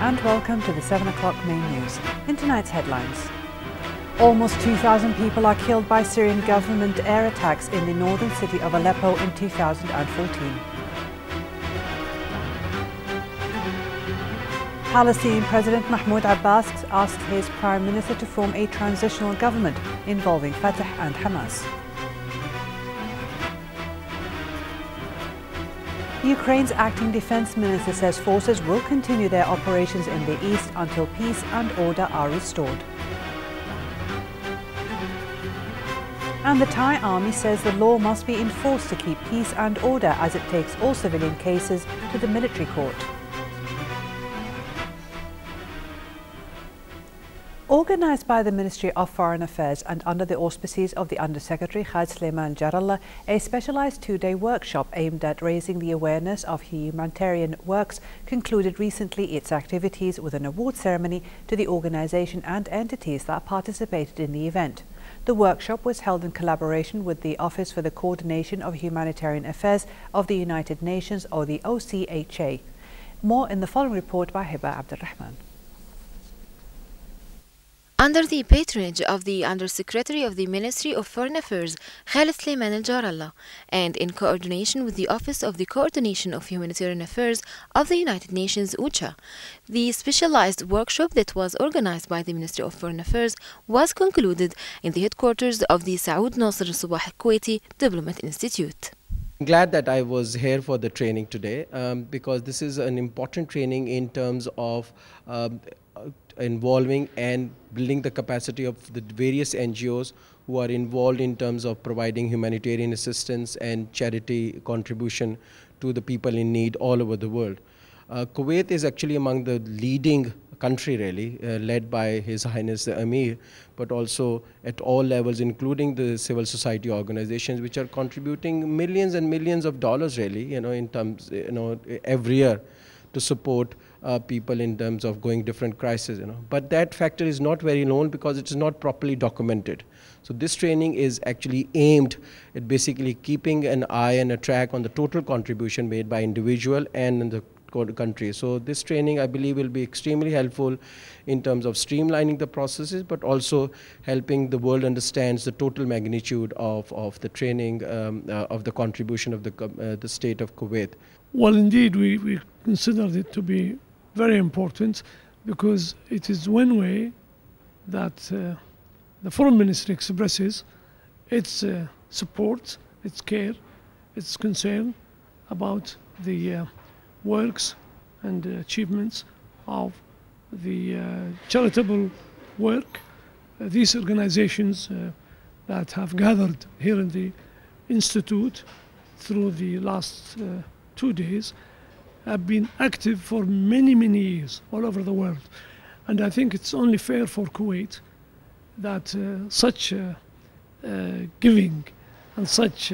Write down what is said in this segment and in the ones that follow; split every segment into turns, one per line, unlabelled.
and welcome to the 7 o'clock main news. In tonight's headlines, almost 2,000 people are killed by Syrian government air attacks in the northern city of Aleppo in 2014. Palestinian President Mahmoud Abbas asked his Prime Minister to form a transitional government involving Fatah and Hamas. Ukraine's acting defense minister says forces will continue their operations in the east until peace and order are restored. And the Thai army says the law must be enforced to keep peace and order as it takes all civilian cases to the military court. Organised by the Ministry of Foreign Affairs and under the auspices of the Under-Secretary Khalid Sulaiman Jarallah, a specialised two-day workshop aimed at raising the awareness of humanitarian works concluded recently its activities with an award ceremony to the organisation and entities that participated in the event. The workshop was held in collaboration with the Office for the Coordination of Humanitarian Affairs of the United Nations, or the OCHA. More in the following report by Hiba Abdurrahman.
Under the patronage of the Under-Secretary of the Ministry of Foreign Affairs, Khalid Sulaiman Jarallah, and in coordination with the Office of the Coordination of Humanitarian Affairs of the United Nations, OCHA, the specialized workshop that was organized by the Ministry of Foreign Affairs was concluded in the headquarters of the Saud Nasser Sabah Kuwaiti Diplomat Institute.
I'm glad that I was here for the training today because this is an important training in terms of involving and building the capacity of the various NGOs who are involved in terms of providing humanitarian assistance and charity contribution to the people in need all over the world. Kuwait is actually among the leading country really, led by His Highness the Amir, but also at all levels, including the civil society organizations, which are contributing millions and millions of dollars really, in terms, every year to support people in terms of going different crises, But that factor is not very known because it is not properly documented. So this training is actually aimed at basically keeping an eye and a track on the total contribution made by individual and in the country. So this training, I believe, will be extremely helpful in terms of streamlining the processes, but also helping the world understands the total magnitude of the training, of the contribution of the state of Kuwait.
Well, indeed, we considered it to be very important because it is one way that the Foreign Ministry expresses its support, its care, its concern about the works and achievements of the charitable work. These organizations that have gathered here in the Institute through the last 2 days have been active for many, many years all over the world. And I think it's only fair for Kuwait that such giving and such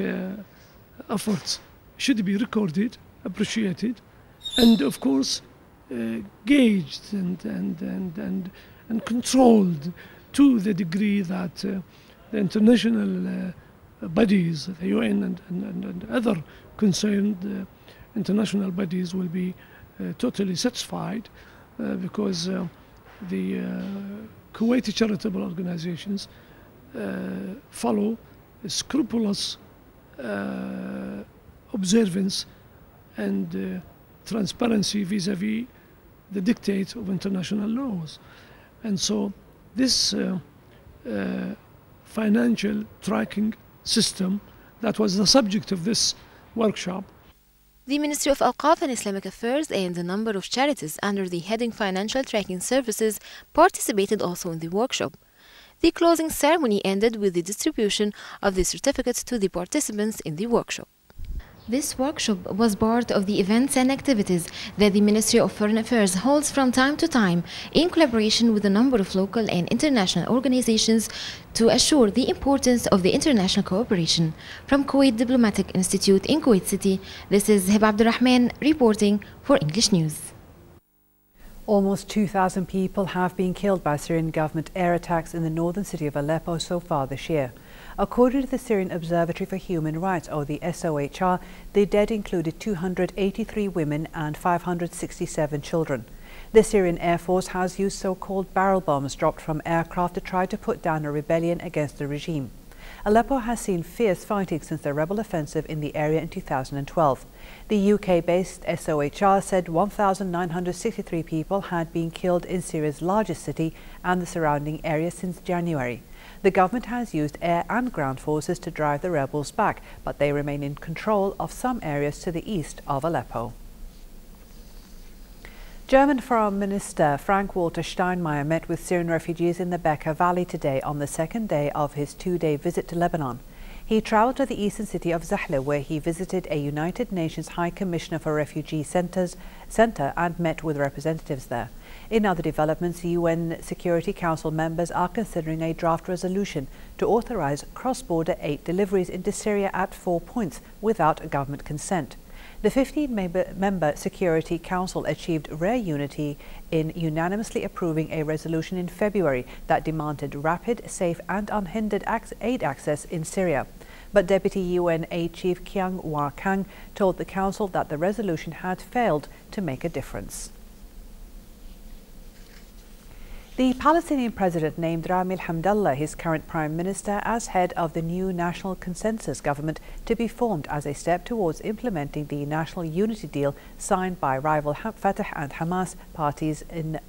efforts should be recorded, appreciated, and of course gauged and controlled to the degree that the international bodies, the UN and other concerned international bodies will be totally satisfied because the Kuwaiti charitable organizations follow a scrupulous observance and transparency vis-à-vis the dictates of international laws. And so this financial tracking system that was the subject of this workshop.
The Ministry of Awqaf and Islamic Affairs and a number of charities under the heading Financial Tracking Services participated also in the workshop. The closing ceremony ended with the distribution of the certificates to the participants in the workshop. This workshop was part of the events and activities that the Ministry of Foreign Affairs holds from time to time in collaboration with a number of local and international organizations to assure the importance of the international cooperation. From Kuwait Diplomatic Institute in Kuwait City, this is Hiba Abdurrahman reporting for English News.
Almost 2,000 people have been killed by Syrian government air attacks in the northern city of Aleppo so far this year. According to the Syrian Observatory for Human Rights, or the SOHR, the dead included 283 women and 567 children. The Syrian Air Force has used so-called barrel bombs dropped from aircraft to try to put down a rebellion against the regime. Aleppo has seen fierce fighting since the rebel offensive in the area in 2012. The UK-based SOHR said 1,963 people had been killed in Syria's largest city and the surrounding area since January. The government has used air and ground forces to drive the rebels back, but they remain in control of some areas to the east of Aleppo. German Foreign Minister Frank-Walter Steinmeier met with Syrian refugees in the Bekaa Valley today on the second day of his two-day visit to Lebanon. He travelled to the eastern city of Zahla, where he visited a United Nations High Commissioner for Refugee Centre and met with representatives there. In other developments, UN Security Council members are considering a draft resolution to authorise cross-border aid deliveries into Syria at 4 points without government consent. The 15-member Security Council achieved rare unity in unanimously approving a resolution in February that demanded rapid, safe and unhindered aid access in Syria. But Deputy UN Aid Chief Kyang Wa Kang told the Council that the resolution had failed to make a difference. The Palestinian president named Rami al-Hamdallah, his current prime minister, as head of the new national consensus government to be formed as a step towards implementing the national unity deal signed by rival Fatah and Hamas parties in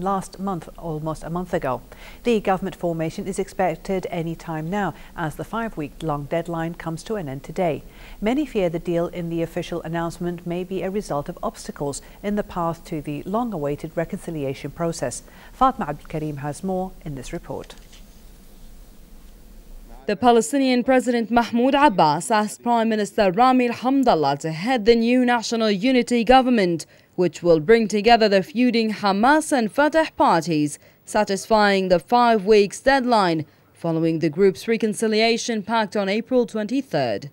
last month, almost a month ago. The government formation is expected any time now, as the 5-week-long deadline comes to an end today. Many fear the deal in the official announcement may be a result of obstacles in the path to the long-awaited reconciliation process. Fatma Abdul Karim has more in this report.
The Palestinian President Mahmoud Abbas asked Prime Minister Rami al-Hamdallah to head the new national unity government, which will bring together the feuding Hamas and Fatah parties, satisfying the 5 weeks deadline following the group's reconciliation pact on April 23rd.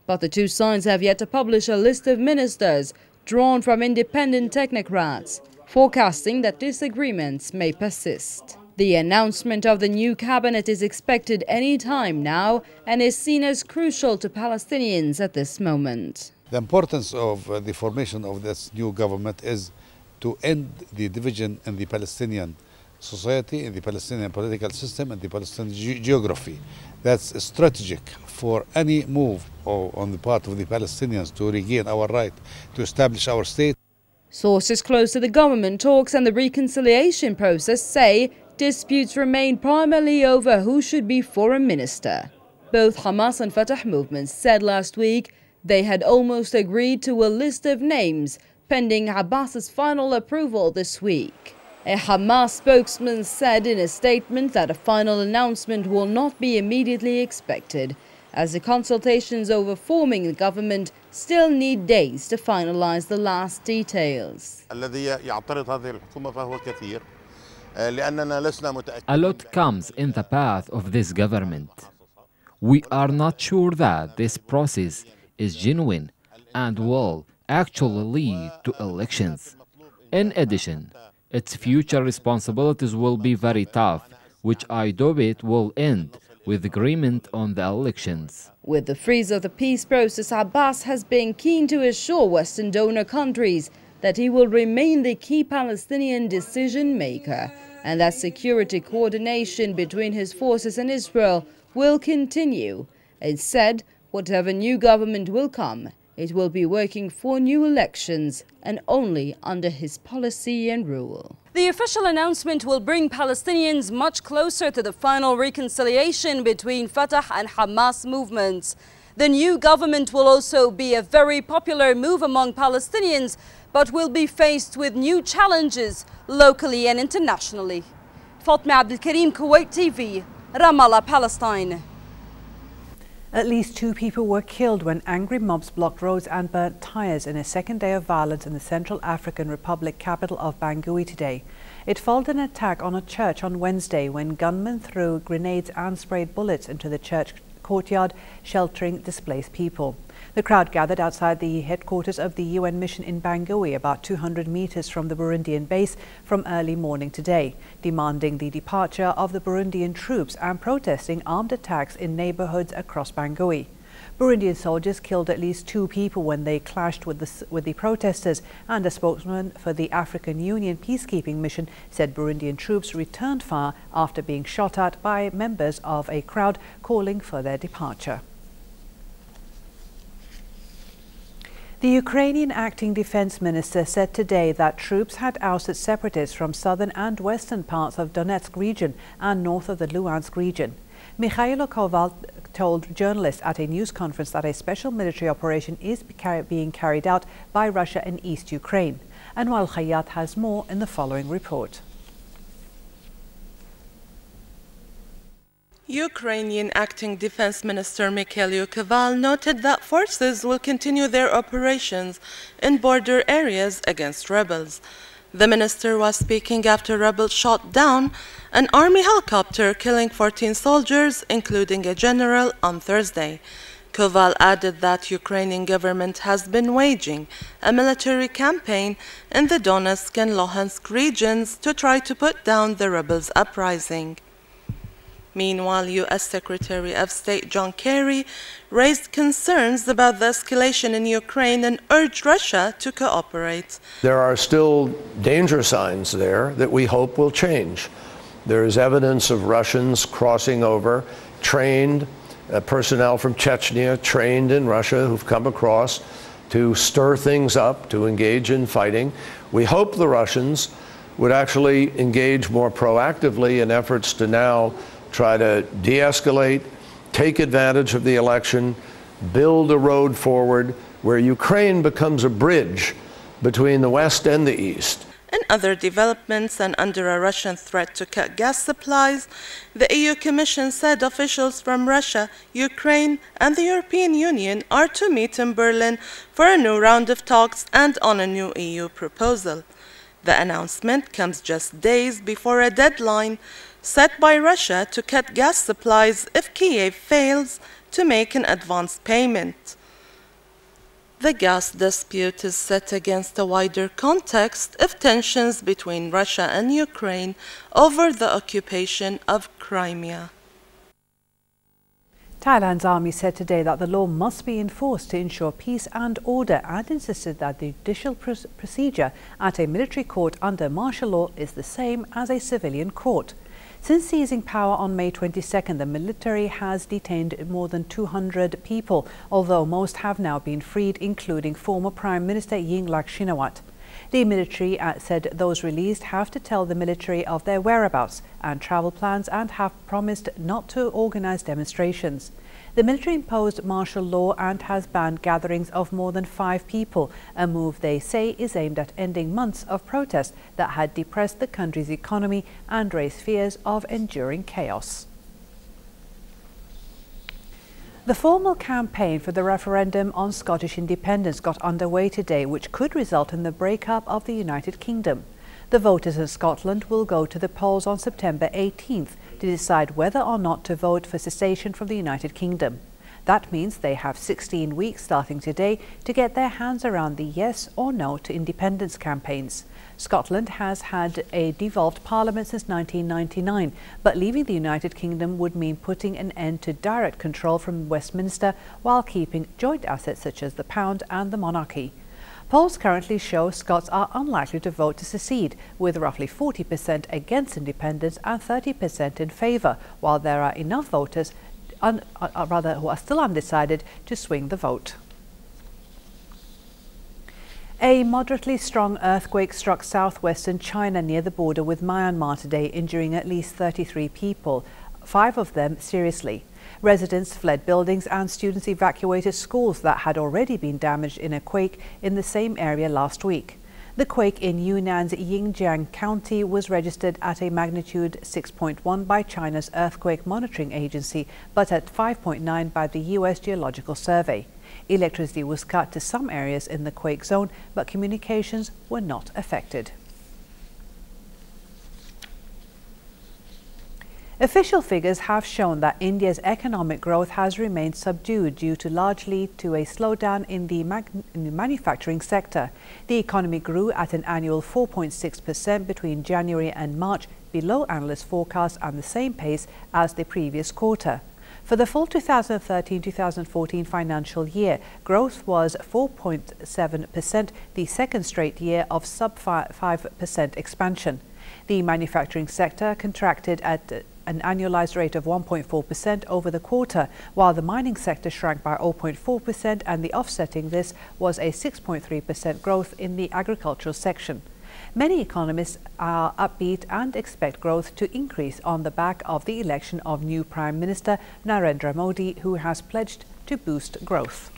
But the two sides have yet to publish a list of ministers drawn from independent technocrats, forecasting that disagreements may persist. The announcement of the new cabinet is expected any time now and is seen as crucial to Palestinians at this moment.
The importance of the formation of this new government is to end the division in the Palestinian society, in the Palestinian political system, and the Palestinian geography. That's strategic for any move on the part of the Palestinians to regain our right to establish our state.
Sources close to the government talks and the reconciliation process say disputes remain primarily over who should be foreign minister. Both Hamas and Fatah movements said last week they had almost agreed to a list of names pending Abbas's final approval this week. A Hamas spokesman said in a statement that a final announcement will not be immediately expected, as the consultations over forming the government still need days to finalize the last details.
A lot comes in the path of this government. We are not sure that this process is genuine and will actually lead to elections. In addition, its future responsibilities will be very tough, which I debate will end with agreement on the elections.
With the freeze of the peace process, Abbas has been keen to assure Western donor countries that he will remain the key Palestinian decision maker and that security coordination between his forces and Israel will continue. It said whatever new government will come, it will be working for new elections and only under his policy and rule. The official announcement will bring Palestinians much closer to the final reconciliation between Fatah and Hamas movements. The new government will also be a very popular move among Palestinians, but will be faced with new challenges locally and internationally. Fatma Abdul Karim, Kuwait TV, Ramallah, Palestine.
At least 2 people were killed when angry mobs blocked roads and burnt tires in a second day of violence in the Central African Republic capital of Bangui today. It followed an attack on a church on Wednesday when gunmen threw grenades and sprayed bullets into the church courtyard, sheltering displaced people. The crowd gathered outside the headquarters of the UN mission in Bangui, about 200 meters from the Burundian base, from early morning today, demanding the departure of the Burundian troops and protesting armed attacks in neighborhoods across Bangui. Burundian soldiers killed at least 2 people when they clashed with the protesters, and a spokesman for the African Union peacekeeping mission said Burundian troops returned fire after being shot at by members of a crowd calling for their departure. The Ukrainian acting defense minister said today that troops had ousted separatists from southern and western parts of Donetsk region and north of the Luhansk region. Mikhailo Koval told journalists at a news conference that a special military operation is being carried out by Russia in East Ukraine. Anwar Khayyat has more in the following report.
Ukrainian acting defense minister Mikhailo Koval noted that forces will continue their operations in border areas against rebels. The minister was speaking after rebels shot down an army helicopter, killing 14 soldiers, including a general, on Thursday. Koval added that Ukrainian government has been waging a military campaign in the Donetsk and Luhansk regions to try to put down the rebels' uprising. Meanwhile, U.S. Secretary of State John Kerry raised concerns about the escalation in Ukraine and urged Russia to cooperate.
There are still danger signs there that we hope will change. There is evidence of Russians crossing over, trained personnel from Chechnya, trained in Russia, who've come across to stir things up, to engage in fighting. We hope the Russians would actually engage more proactively in efforts to now try to de-escalate, take advantage of the election, build a road forward where Ukraine becomes a bridge between the West and the East.
In other developments, and under a Russian threat to cut gas supplies, the EU Commission said officials from Russia, Ukraine, and the European Union are to meet in Berlin for a new round of talks and on a new EU proposal. The announcement comes just days before a deadline set by Russia to cut gas supplies if Kiev fails to make an advance payment. The gas dispute is set against a wider context of tensions between Russia and Ukraine over the occupation of Crimea.
Thailand's army said today that the law must be enforced to ensure peace and order, and insisted that the judicial procedure at a military court under martial law is the same as a civilian court. Since seizing power on May 22nd, the military has detained more than 200 people, although most have now been freed, including former Prime Minister Yingluck Shinawatra. The military said those released have to tell the military of their whereabouts and travel plans, and have promised not to organize demonstrations. The military imposed martial law and has banned gatherings of more than 5 people, a move they say is aimed at ending months of protest that had depressed the country's economy and raised fears of enduring chaos. The formal campaign for the referendum on Scottish independence got underway today, which could result in the breakup of the United Kingdom. The voters in Scotland will go to the polls on September 18th to decide whether or not to vote for secession from the United Kingdom. That means they have 16 weeks starting today to get their hands around the yes or no to independence campaigns. Scotland has had a devolved parliament since 1999, but leaving the United Kingdom would mean putting an end to direct control from Westminster while keeping joint assets such as the pound and the monarchy. Polls currently show Scots are unlikely to vote to secede, with roughly 40% against independence and 30% in favour, while there are enough voters who are still undecided to swing the vote. A moderately strong earthquake struck southwestern China near the border with Myanmar today, injuring at least 33 people, 5 of them seriously. Residents fled buildings and students evacuated schools that had already been damaged in a quake in the same area last week. The quake in Yunnan's Yingjiang County was registered at a magnitude 6.1 by China's Earthquake Monitoring Agency, but at 5.9 by the U.S. Geological Survey. Electricity was cut to some areas in the quake zone, but communications were not affected. Official figures have shown that India's economic growth has remained subdued due to largely to a slowdown in the manufacturing sector. The economy grew at an annual 4.6% between January and March, below analyst forecasts and the same pace as the previous quarter. For the full 2013-2014 financial year, growth was 4.7%, the second straight year of sub-5% expansion. The manufacturing sector contracted at an annualized rate of 1.4% over the quarter, while the mining sector shrank by 0.4%, and the offsetting this was a 6.3% growth in the agricultural section. Many economists are upbeat and expect growth to increase on the back of the election of new Prime Minister Narendra Modi, who has pledged to boost growth.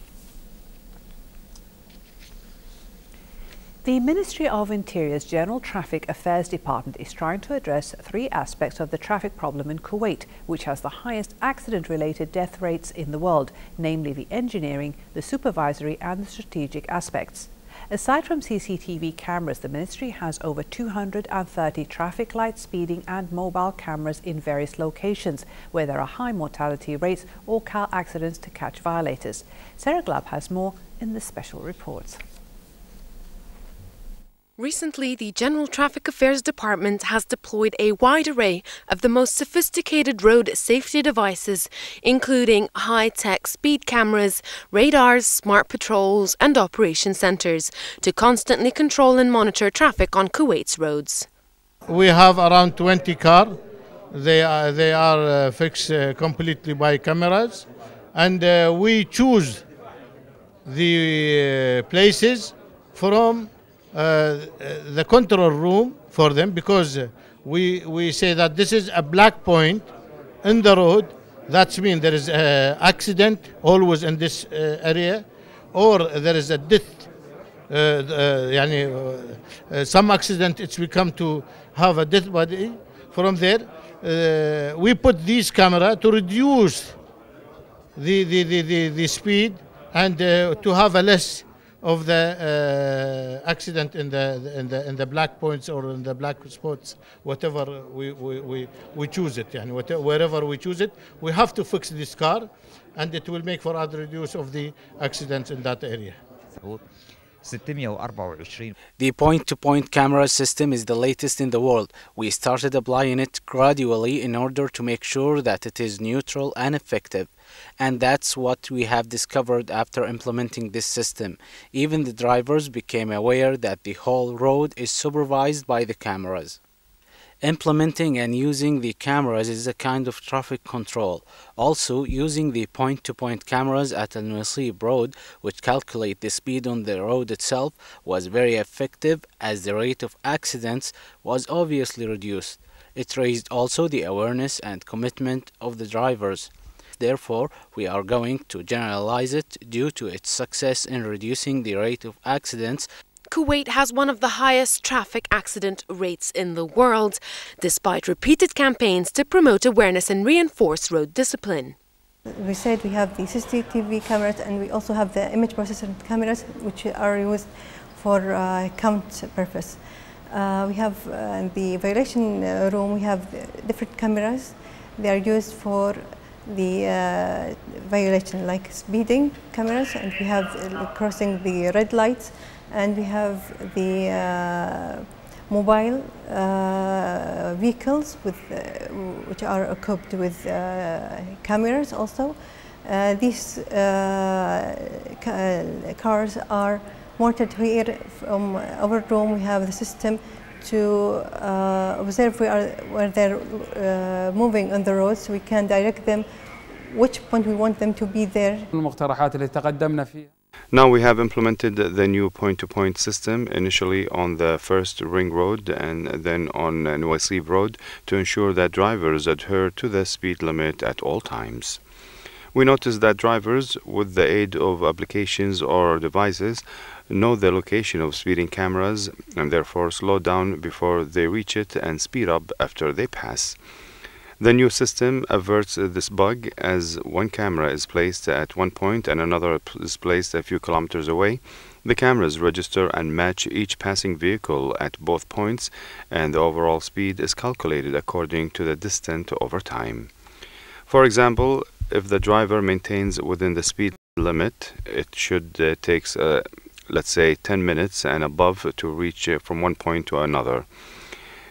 The Ministry of Interior's General Traffic Affairs Department is trying to address three aspects of the traffic problem in Kuwait, which has the highest accident-related death rates in the world, namely the engineering, the supervisory and the strategic aspects. Aside from CCTV cameras, the ministry has over 230 traffic light, speeding and mobile cameras in various locations where there are high mortality rates or car accidents to catch violators. Sarah Glab has more in this special report.
Recently, the General Traffic Affairs Department has deployed a wide array of the most sophisticated road safety devices, including high-tech speed cameras, radars, smart patrols and operation centers, to constantly control and monitor traffic on Kuwait's roads.
We have around 20 cars. They are fixed completely by cameras, and we choose the places from the control room for them, because we say that this is a black point in the road. That means there is an accident always in this area, or there is a death. Some accident it's become to have a death body. From there, we put these camera to reduce the speed and to have a less of the accident in the black points or in the black spots, whatever we choose it. Wherever we choose it, we have to fix this car, and it will make for other reduce of the accidents in that area.
The point-to-point camera system is the latest in the world. We started applying it gradually in order to make sure that it is neutral and effective. And that's what we have discovered after implementing this system. Even the drivers became aware that the whole road is supervised by the cameras. Implementing and using the cameras is a kind of traffic control. Also, using the point-to-point cameras at Al Nasib Road, which calculate the speed on the road itself, was very effective, as the rate of accidents was obviously reduced. It raised also the awareness and commitment of the drivers. Therefore, we are going to generalize it due to its success in reducing the rate of accidents.
Kuwait has one of the highest traffic accident rates in the world, despite repeated campaigns to promote awareness and reinforce road discipline.
We said we have the CCTV cameras, and we also have the image processor cameras, which are used for count purpose. We have in the violation room, we have different cameras. They are used for the violation, like speeding cameras, and we have crossing the red lights, and we have the mobile vehicles with which are equipped with cameras also. These cars are mounted here. From our room we have the system to observe where they're moving on the road, so we can direct them which point we want them to be there.
Now we have implemented the new point-to-point system, initially on the first ring road and then on Nasib Road, to ensure that drivers adhere to the speed limit at all times. We noticed that drivers, with the aid of applications or devices, know the location of speeding cameras and therefore slow down before they reach it and speed up after they pass. The new system averts this bug, as one camera is placed at one point and another is placed a few kilometers away. The cameras register and match each passing vehicle at both points, and the overall speed is calculated according to the distance over time. For example, if the driver maintains within the speed limit, it should take let's say 10 minutes and above to reach from one point to another.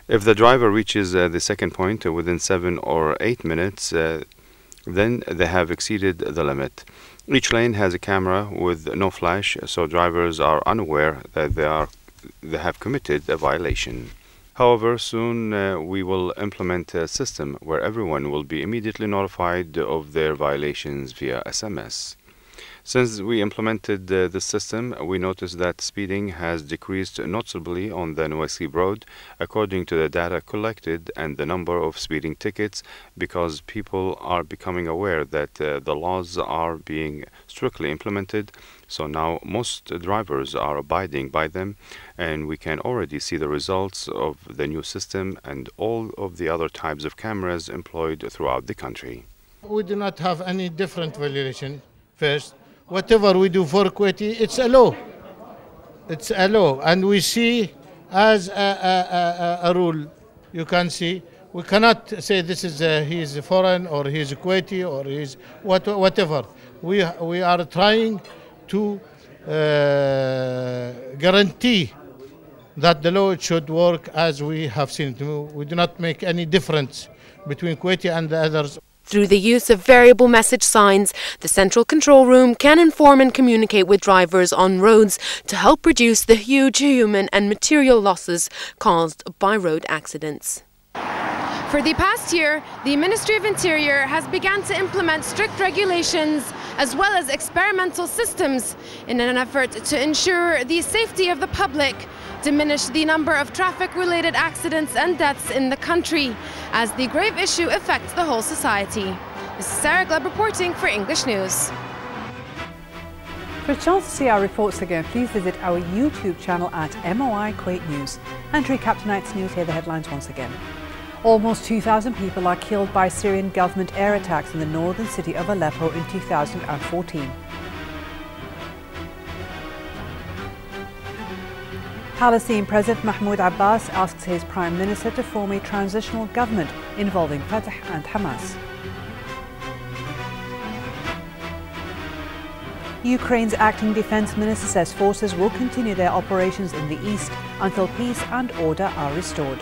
If the driver reaches the second point within 7 or 8 minutes, then they have exceeded the limit. Each lane has a camera with no flash, so drivers are unaware that they have committed a violation. However, soon we will implement a system where everyone will be immediately notified of their violations via SMS. Since we implemented this system, we noticed that speeding has decreased noticeably on the Nuwaisib Road according to the data collected and the number of speeding tickets, because people are becoming aware that the laws are being strictly implemented. So now most drivers are abiding by them, and we can already see the results of the new system and all of the other types of cameras employed throughout the country.
We do not have any different violation. First, whatever we do for Kuwaiti, it's a law. It's a law, and we see as a rule. You can see, we cannot say this is he's foreign or he's Kuwaiti or he's whatever. We are trying to guarantee that the law should work as we have seen it. We do not make any difference between Kuwaiti and the others.
Through the use of variable message signs, the central control room can inform and communicate with drivers on roads to help reduce the huge human and material losses caused by road accidents. For the past year, the Ministry of Interior has begun to implement strict regulations as well as experimental systems in an effort to ensure the safety of the public, diminish the number of traffic-related accidents and deaths in the country, as the grave issue affects the whole society. This is Sarah Gleb reporting for English News.
For a chance to see our reports again, please visit our YouTube channel at MOI Kuwait News. And to recap tonight's news, here are the headlines once again. Almost 2,000 people are killed by Syrian government air attacks in the northern city of Aleppo in 2014. Palestinian President Mahmoud Abbas asks his Prime Minister to form a transitional government involving Fatah and Hamas. Ukraine's acting defense minister says forces will continue their operations in the east until peace and order are restored.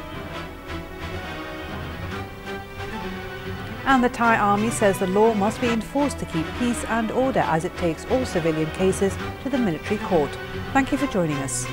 And the Thai army says the law must be enforced to keep peace and order as it takes all civilian cases to the military court. Thank you for joining us.